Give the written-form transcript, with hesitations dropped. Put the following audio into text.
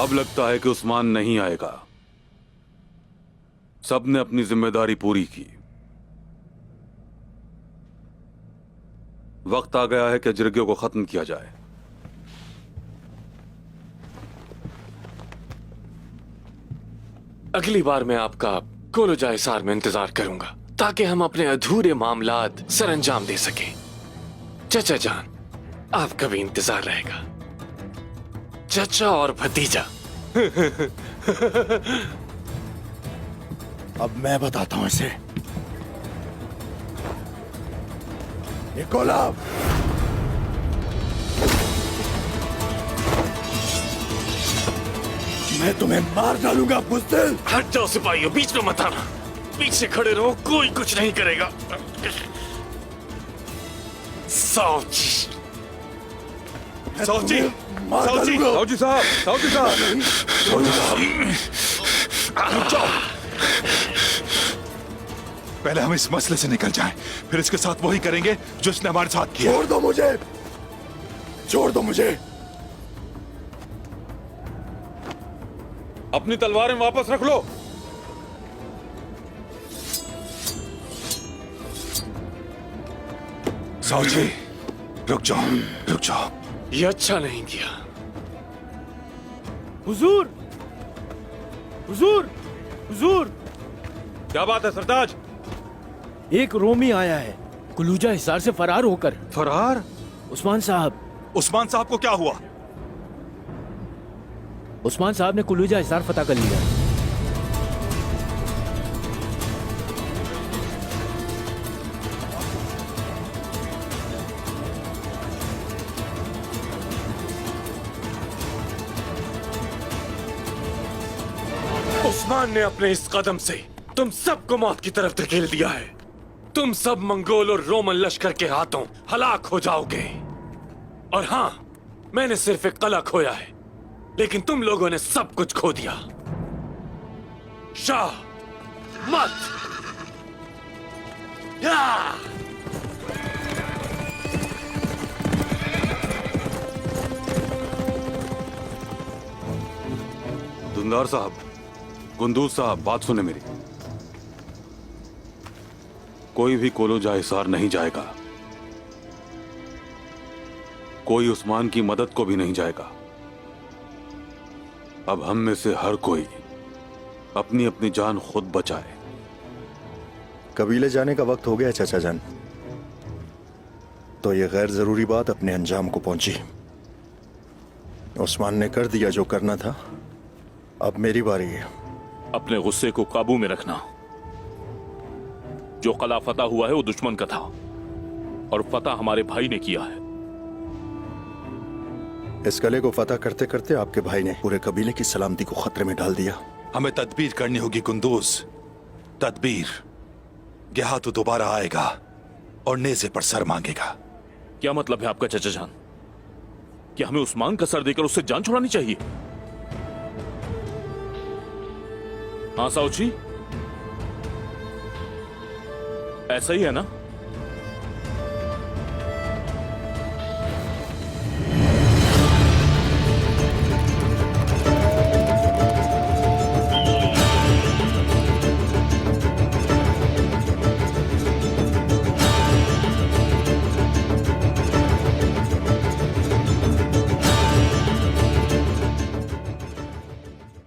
अब लगता है कि उस्मान नहीं आएगा। सबने अपनी जिम्मेदारी पूरी की। वक्त आ गया है कि जिरगे को खत्म किया जाए। अगली बार मैं आपका कोलोजा हिसार में इंतजार करूंगा ताकि हम अपने अधूरे मामलात सरअंजाम दे सकें। चचा जान, आपका भी इंतजार रहेगा। चचा और भतीजा। अब मैं बताता हूं इसे। निकोला, मैं तुम्हें मार डालूंगा बुज़दिल। हट जाओ सिपाहियों, बीच में मत आना। पीछे खड़े रहो, कोई कुछ नहीं करेगा। साउजी, साउजी, साउजी, साउजी साहब, साउजी साहब, रुक जाओ। पहले हम इस मसले से निकल जाएं, फिर इसके साथ वही करेंगे जो इसने हमारे साथ किया। छोड़ दो मुझे, छोड़ दो मुझे। अपनी तलवारें वापस रख लो। साउजी, रुक जाओ, रुक जाओ। ये अच्छा नहीं किया। हुजूर, हुजूर, हुजूर, क्या बात है सरताज? एक रोमी आया है कुलूजा हिसार से फरार होकर। फरार? उस्मान साहब, उस्मान साहब को क्या हुआ? उस्मान साहब ने कुलूजा हिसार फतह कर लिया। उस्मान ने अपने इस कदम से तुम सबको मौत की तरफ धकेल दिया है। तुम सब मंगोल और रोमन लश्कर के हाथों हलाक हो जाओगे। और हां, मैंने सिर्फ एक कला खोया है, लेकिन तुम लोगों ने सब कुछ खो दिया। शाह मत या! दुंदार साहब, गुंदूज साहब, बात सुने मेरी। कोई भी कोलोजा हिसार नहीं जाएगा। कोई उस्मान की मदद को भी नहीं जाएगा। अब हम में से हर कोई अपनी अपनी जान खुद बचाए। कबीले जाने का वक्त हो गया चाचा जान। तो ये गैर जरूरी बात अपने अंजाम को पहुंची। उस्मान ने कर दिया जो करना था, अब मेरी बारी है। अपने गुस्से को काबू में रखना। जो कला फतह हुआ है वो दुश्मन का था और फतह हमारे भाई ने किया है। इस किले को फतह करते करते आपके भाई ने पूरे कबीले की सलामती को खतरे में डाल दिया। हमें तदबीर करनी होगी कुंदूज, तदबीर। यहाँ तो दोबारा आएगा और नेज़े पर सर मांगेगा। क्या मतलब है आपका चचा जान? क्या हमें उस्मान का सर देकर उससे जान छुड़ानी चाहिए? हाँ साउजी, ऐसा ही है ना?